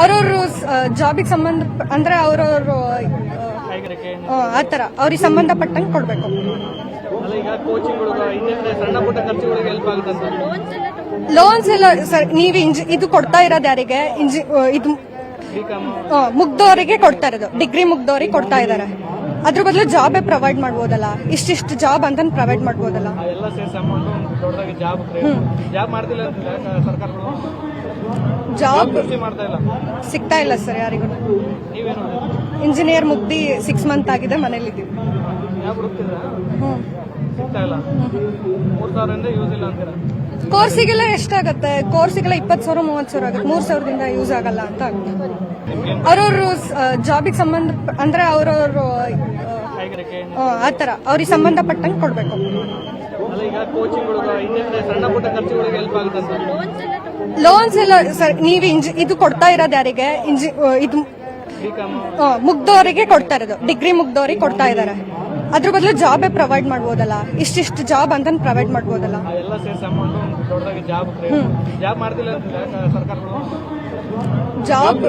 ಅವ್ರವ್ರು ಜಾಬಿಗೆ ಸಂಬಂಧ ಅಂದ್ರೆ ಅವ್ರವ್ರು ಆತರ ಅವ್ರಿಗೆ ಸಂಬಂಧಪಟ್ಟಂಗೆ ಕೊಡ್ಬೇಕು. ಈಗ ಕೋಚಿಂಗ್ಗಳು ಸಣ್ಣ ಪುಟ್ಟ ಖರ್ಚುಗಳಿಗೆ ಹೆಲ್ಪ್ ಆಗುತ್ತೆ. ಲೋನ್ಸ್ ಎಲ್ಲ ಸರ್ ನೀವು ಇದು ಕೊಡ್ತಾ ಇರೋದು ಯಾರಿಗೆ? ಇದು ಮುಗ್ದವರಿಗೆ ಕೊಡ್ತಾ ಇರೋದು, ಡಿಗ್ರಿ ಮುಗ್ದವರಿಗೆ ಕೊಡ್ತಾ ಇದಾರೆ. ಅದ್ರ ಬದಲು ಜಾಬೇ ಪ್ರೊವೈಡ್ ಮಾಡ್ಬೋದಲ್ಲ, ಇಷ್ಟಿಷ್ಟು ಜಾಬ್ ಅಂತ ಪ್ರೊವೈಡ್ ಮಾಡ್ಬೋದಲ್ಲ. ಜಾಬ್ ಸಿಗ್ತಾ ಇಲ್ಲ ಸರ್ ಯಾರಿಗೂ. ಇಂಜಿನಿಯರ್ ಮುಗ್ದಿ 6 ಮಂತ್ ಆಗಿದೆ, ಮನೇಲಿದ್ದೀವಿ. ಕೋರ್ಸಿಗೆಲ್ಲ ಎಷ್ಟಾಗತ್ತೆ? ಕೋರ್ಸಿಗೆಲ್ಲ 20,000 30,000 ಆಗುತ್ತೆ. 3,000ದಿಂದ ಯೂಸ್ ಆಗಲ್ಲ ಅಂತ ಅವ್ರವ್ರು ಜಾಬಿಗೆ ಸಂಬಂಧ ಅಂದ್ರೆ ಅವ್ರವ್ರು ಆತರ ಅವ್ರಿಗೆ ಸಂಬಂಧಪಟ್ಟಂಗೆ ಕೊಡ್ಬೇಕು. ಈಗ ಕೋಚಿಂಗ್ಗಳು ಸಣ್ಣ ಪುಟ್ಟ ಖರ್ಚುಗಳಿಗೆ ಹೆಲ್ಪ್ ಆಗುತ್ತೆ. ಲೋನ್ಸ್ ಎಲ್ಲ ಸರ್ ನೀವು ಇದು ಕೊಡ್ತಾ ಇರೋದು ಯಾರಿಗೆ? ಇದು ಮುಗ್ದವರಿಗೆ ಕೊಡ್ತಾ ಇರೋದು, ಡಿಗ್ರಿ ಮುಗ್ದವರಿಗೆ ಕೊಡ್ತಾ ಇದಾರೆ. ಅದ್ರ ಬದಲು ಜಾಬೇ ಪ್ರೊವೈಡ್ ಮಾಡ್ಬೋದಲ್ಲ, ಇಷ್ಟಿಷ್ಟು ಜಾಬ್ ಅಂತ ಪ್ರೊವೈಡ್ ಮಾಡ್ಬೋದಲ್ಲ. ಜಾಬ್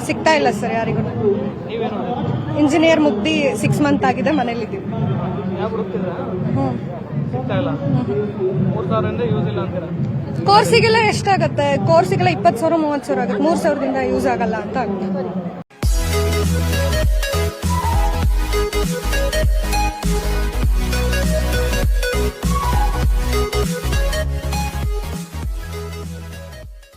ಸಿಗ್ತಾ ಇಲ್ಲ ಸರ್ ಯಾರಿಗೂ. ಇಂಜಿನಿಯರ್ ಮುಗ್ದಿ 6 ಮಂತ್ ಆಗಿದೆ, ಮನೇಲಿದ್ದೀವಿ. ಕೋರ್ಸಿಗೆಲ್ಲ ಎಷ್ಟಾಗತ್ತೆ? ಕೋರ್ಸಿಗೆಲ್ಲ 20,000 30,000 ಆಗುತ್ತೆ. 3,000ದಿಂದ ಯೂಸ್ ಆಗಲ್ಲ ಅಂತ